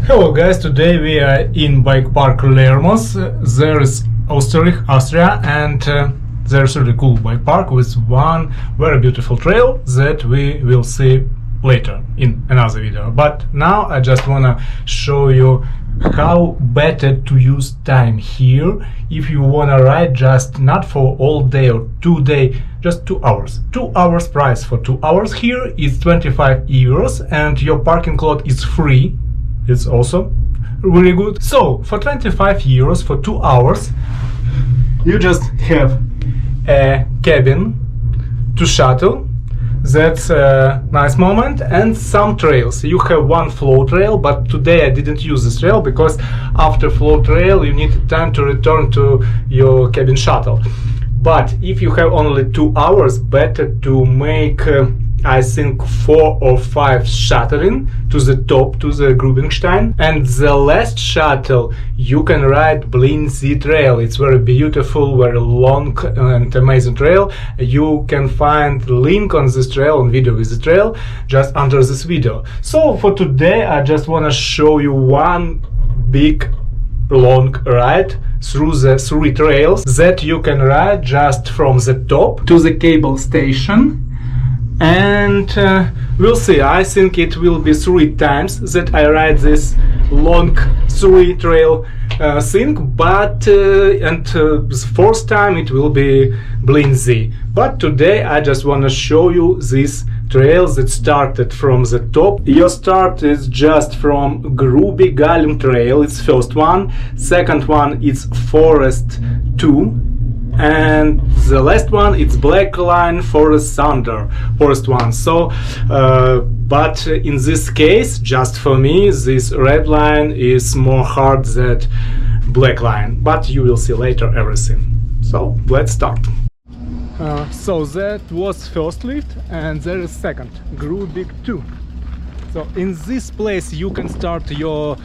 Hello guys, today we are in bike park Lermoos. There is Austria, and there's a really cool bike park with one very beautiful trail that we will see later in another video. But now I just wanna show you how better to use time here if you wanna ride just not for all day or 2 day, just 2 hours. 2 hours price for 2 hours here is 25 euros and your parking lot is free. It's also really good. So for 25 euros for 2 hours you just have a cabin to shuttle. That's a nice moment, and some trails. You have one flow trail, but today I didn't use this trail because after flow trail you need time to return to your cabin shuttle. But if you have only 2 hours, better to make I think 4 or 5 shuttling to the top, to the Grubenstein, and the last shuttle you can ride Blindsee trail. It's very beautiful, very long and amazing trail. You can find link on this trail, on video with the trail, just under this video. So for today I just want to show you one big long ride through the 3 trails that you can ride just from the top to the cable station. And we'll see. I think it will be 3 times that I ride this long 3 trail thing, but the 4th time it will be Blindsee. But today I just want to show you these trails that started from the top. Your start is just from Grubegalm trail, it's first one. Second one is Forest 2. And the last one, it's Black Line Forest Thunder, first one. So, but in this case, just for me, this red line is more hard than black line. But you will see later everything. So let's start. So that was first lift, and there is second, Grubig 2. So in this place you can start your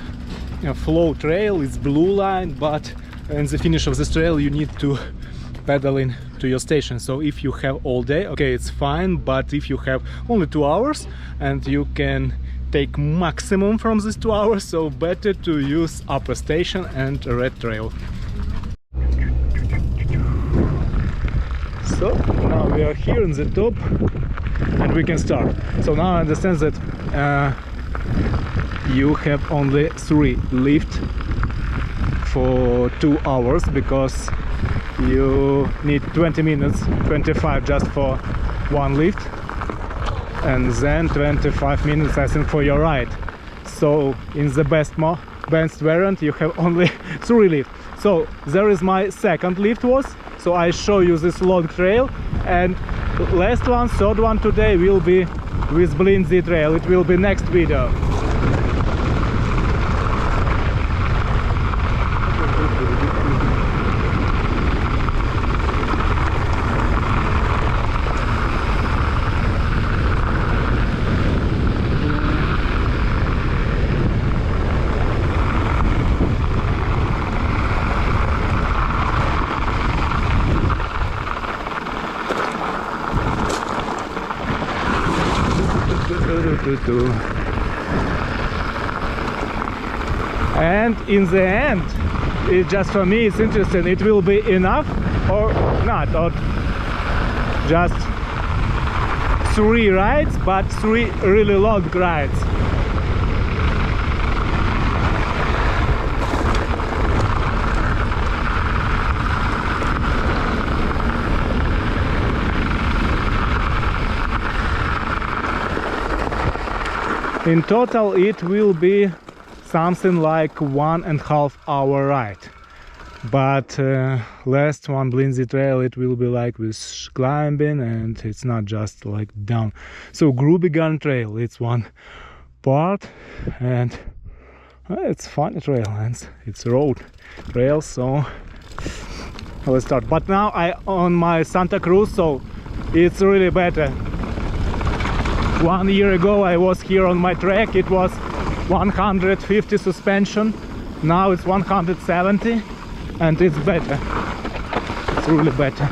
flow trail. It's blue line, but in the finish of this trail you need to pedaling to your station. So if you have all day, okay, it's fine, but if you have only 2 hours and you can take maximum from these 2 hours, so better to use upper station and red trail. So now we are here in the top and we can start. So now I understand that you have only 3 lift for 2 hours because you need 20 minutes, 25 just for one lift, and then 25 minutes I think for your ride. So in the best variant you have only 3 lifts. So there is my second lift was, so I show you this long trail, and last one, third one today will be with Blindsee trail. It will be next video. And in the end, it just for me it's interesting, it will be enough or not, or just 3 rides, but 3 really long rides. In total it will be something like 1.5 hour ride, but last one Blindsee trail it will be like with climbing, and it's not just like down. So Grubegalm trail, it's one part, and it's fun trail, and it's road trail. So let's start. But now I on my Santa Cruz, so it's really better. 1 year ago I was here on my track, it was 150 suspension, now it's 170, and it's better, it's really better.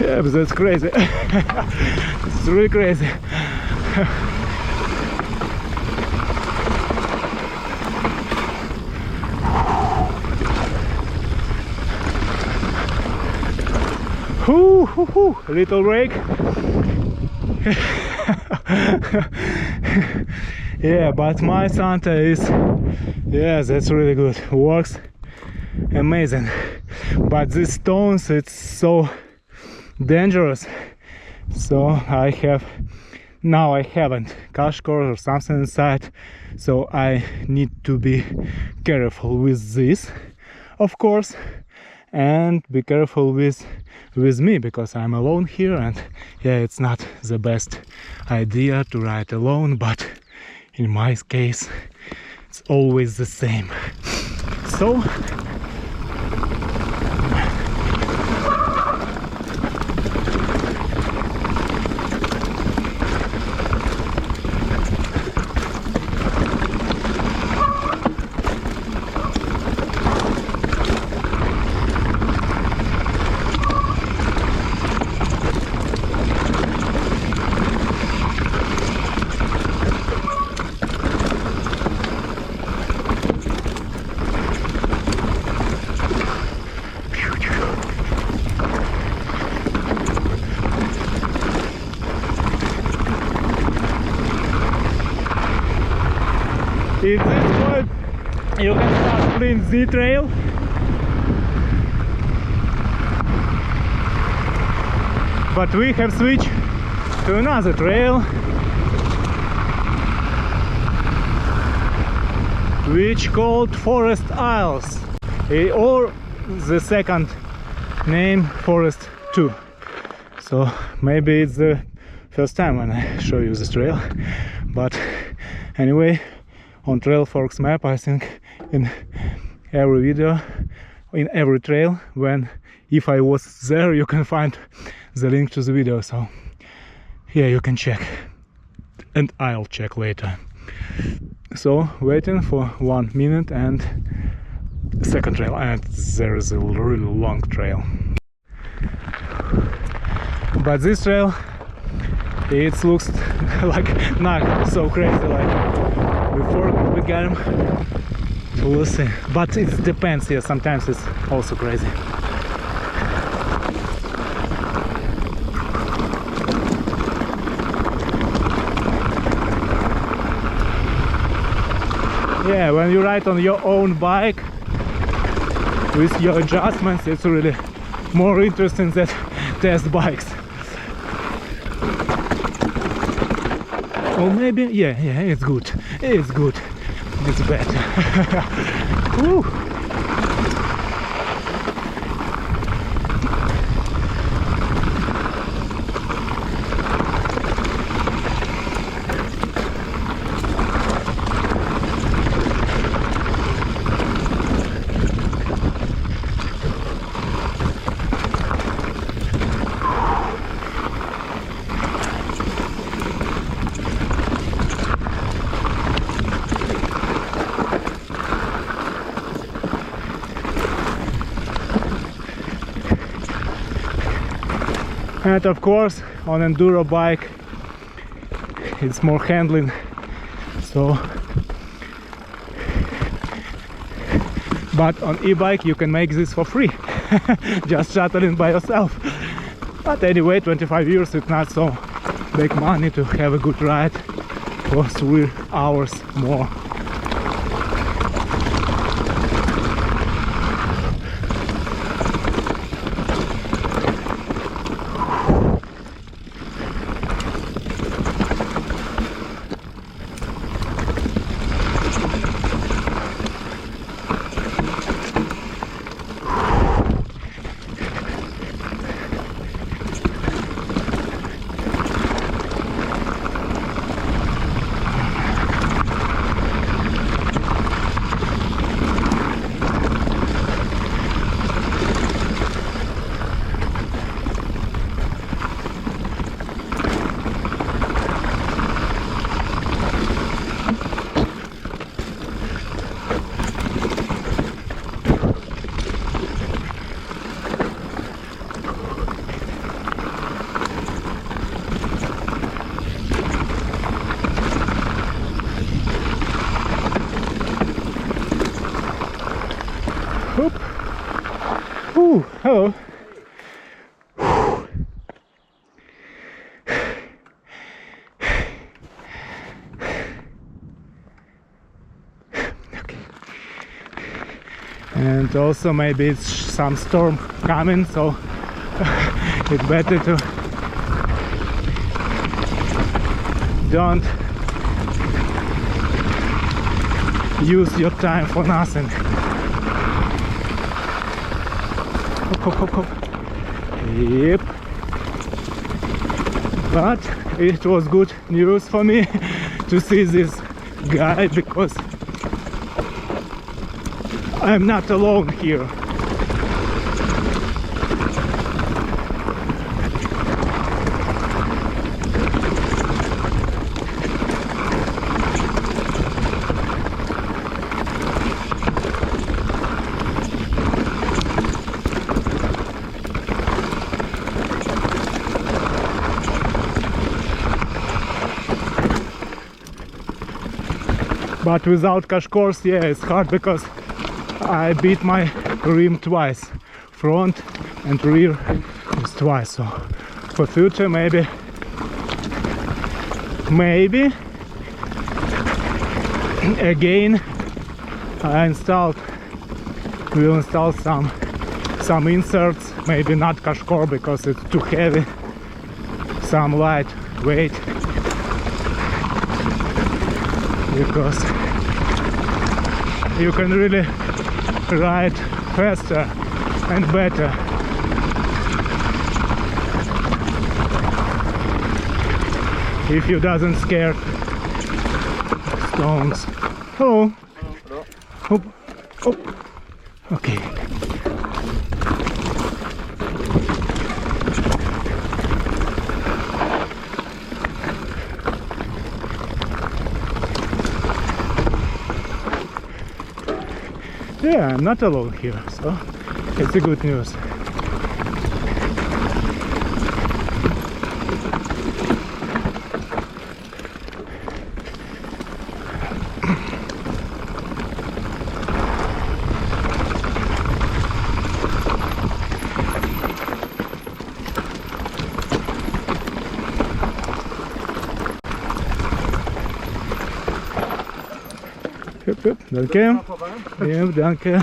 Yeah, but that's crazy. It's really crazy. Little break. Yeah, but my Santa is, yeah, that's really good. Works amazing. But these stones, it's so dangerous. So I haven't cash cord or something inside, so I need to be careful with this, of course, and be careful with me, because I'm alone here, and yeah, it's not the best idea to ride alone, but in my case it's always the same. So at this point you can start playing the trail. But we have switched to another trail, which called Forest Isles, or the second name Forest 2. So maybe it's the first time when I show you this trail, but anyway, on Trail Forks map, I think in every video, in every trail, if I was there, you can find the link to the video, so yeah, you can check, and I'll check later. So waiting for 1 minute and second trail, and there is a really long trail. But this trail, it looks like not so crazy like before we got him. We'll see, but it depends. Yeah, sometimes it's also crazy. Yeah, when you ride on your own bike with your adjustments, it's really more interesting than test bikes. Or maybe, yeah, it's good. It's good. It's better. Woo. And of course, on enduro bike it's more handling, so but on e-bike you can make this for free, just shuttling by yourself. But anyway, 25 euros, it's not so big money to have a good ride for 3 hours more. and also maybe it's some storm coming, so it's better to don't use your time for nothing. Hop, hop, hop, hop. Yep. But it was good news for me to see this guy, because I'm not alone here. But without crash course, yeah, it's hard, because I beat my rim twice, front and rear is twice. So for future, maybe again we'll install some inserts, maybe not crash course because it's too heavy, some light weight, because you can really ride faster and better. If you doesn't scare stones. Hello. Hello. Oh, oh. Okay. Yeah, I'm not alone here, so it's a good news. Hup, hup, danke. Ja, danke.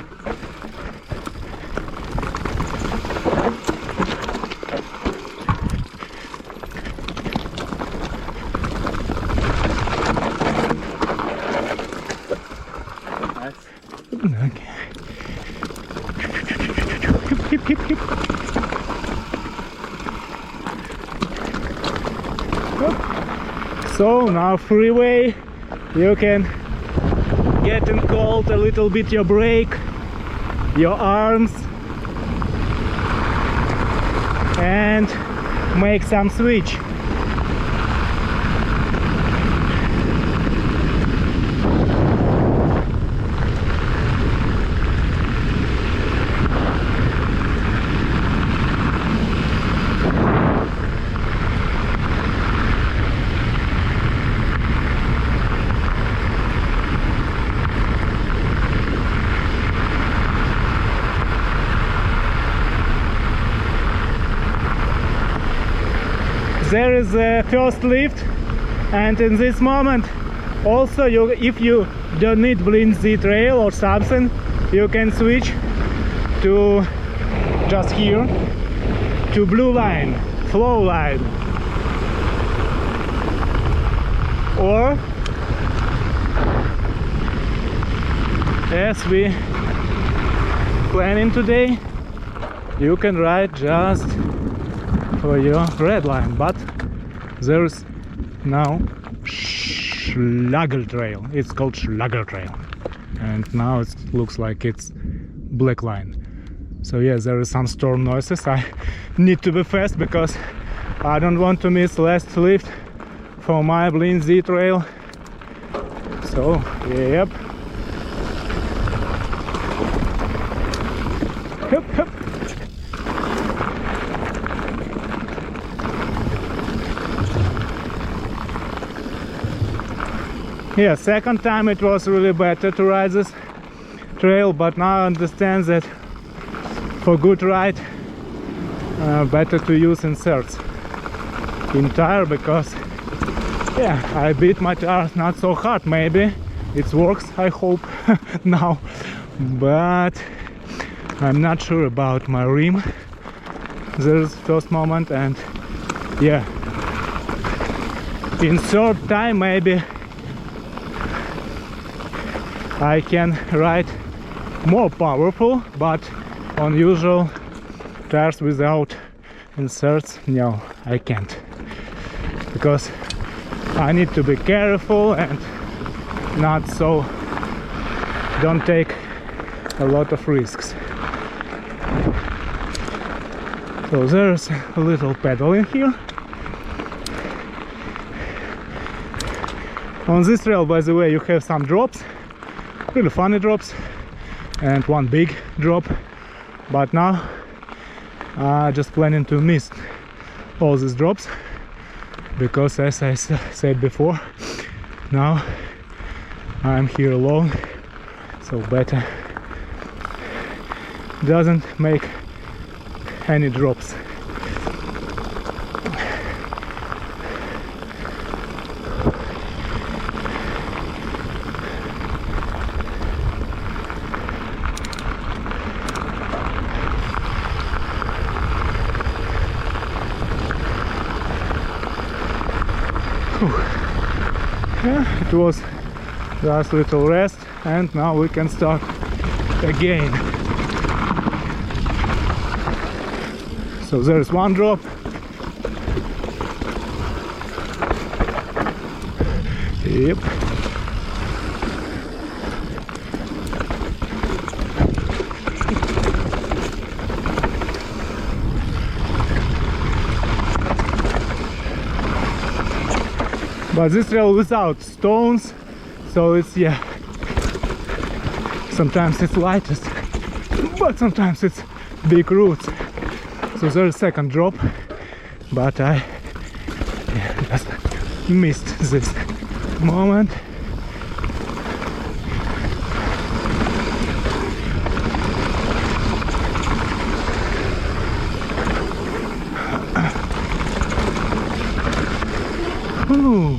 Danke. Hip, hip, hip. So now freeway, you can get in cold a little bit your brake, your arms, and make some switch. There is a first lift, and in this moment also if you don't need blind Z trail or something, you can switch to just here to blue line, flow line, or as we planning today, you can ride just for your red line, but there's now Schlager trail. It's called Schlager trail, and now it looks like it's black line. So yeah, there is some storm noises. I need to be fast because I don't want to miss last lift for my blind Z trail. So yep. Hup, hup. Yeah, second time it was really better to ride this trail, but now I understand that for good ride better to use inserts in tire, because yeah, I beat my tire not so hard. Maybe it works, I hope now, but I'm not sure about my rim. There's first moment, and yeah, in short time maybe I can ride more powerful, but on usual tires without inserts, no, I can't, because I need to be careful and not so don't take a lot of risks. So there's a little pedal in here. On this trail, by the way, you have some drops, really funny drops, and one big drop, but now I'm just planning to miss all these drops, because as I said before, now I'm here alone, so better doesn't make any drops. Yeah, it was just a little rest, and now we can start again. So there's one drop. Yep. But this trail without stones, so it's, yeah, sometimes it's lightest, but sometimes it's big roots. So there's a second drop, but I just missed this moment. Ooh.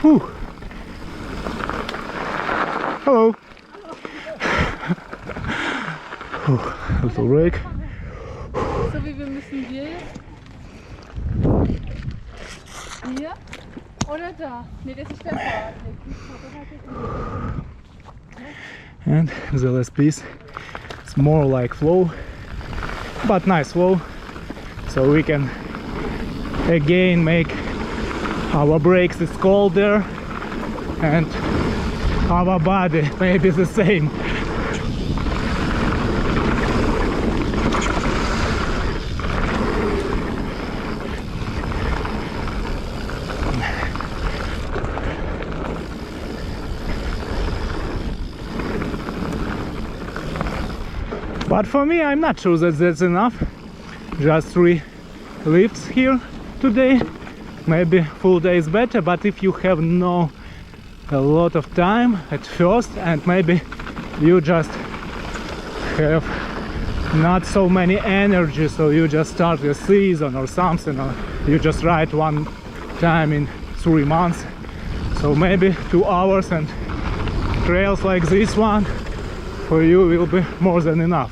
Whew. Hello. Little break. So wie wir müssen wir jetzt? Hier oder da? Ne, das ist der Pfad. And the last piece, it's more like flow, but nice flow, so we can again make our brakes is colder and our body maybe the same. But for me, I'm not sure that that's enough. Just 3 lifts here today. Maybe full day is better, but if you have a lot of time at first, and maybe you just have not so many energy, so you just start a season or something, or you just ride one time in 3 months, so maybe 2 hours, and trails like this one for you will be more than enough.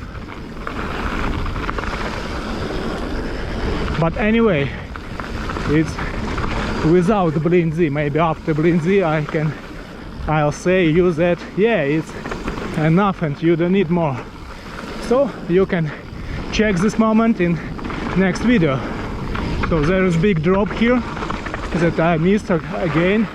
But anyway, it's without Blinzy. Maybe after Blinzy I'll say you that yeah, it's enough and you don't need more. So you can check this moment in next video. So there is big drop here that I missed again.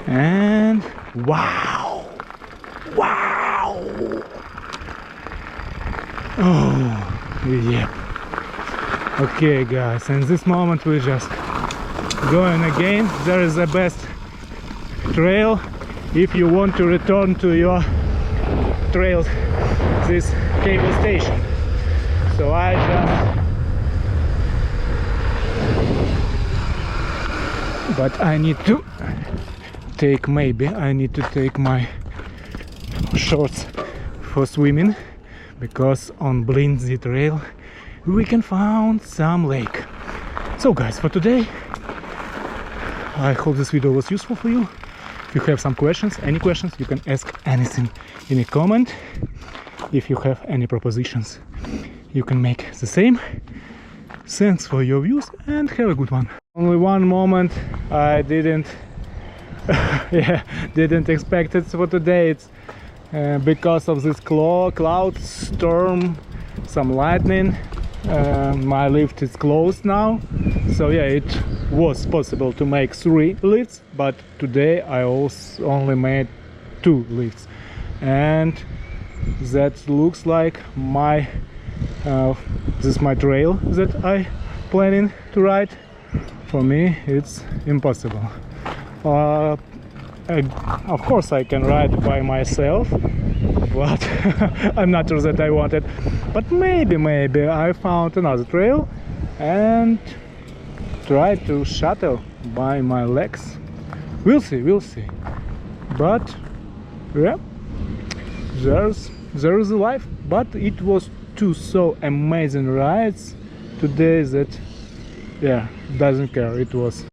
And wow, oh yeah. Okay guys, in this moment we're just going again. There is the best trail if you want to return to your trail, this cable station. So I just, but I need to take, maybe I need to take my shorts for swimming, because on Blinzy trail we can find some lake. So guys, for today I hope this video was useful for you. If you have some questions, any questions, you can ask anything in a comment. If you have any propositions, you can make the same. Thanks for your views and have a good one. Only one moment I didn't didn't expect it for today. It's because of this cloud storm, some lightning. My lift is closed now, so yeah, it was possible to make 3 lifts, but today I also only made 2 lifts, and that looks like my this is my trail that I planning to ride. For me it's impossible. Of course I can ride by myself, but I'm not sure that I want it. But maybe I found another trail and try to shuttle by my legs. We'll see. But yeah, there is a life. But it was 2 so amazing rides today that yeah, doesn't care. It was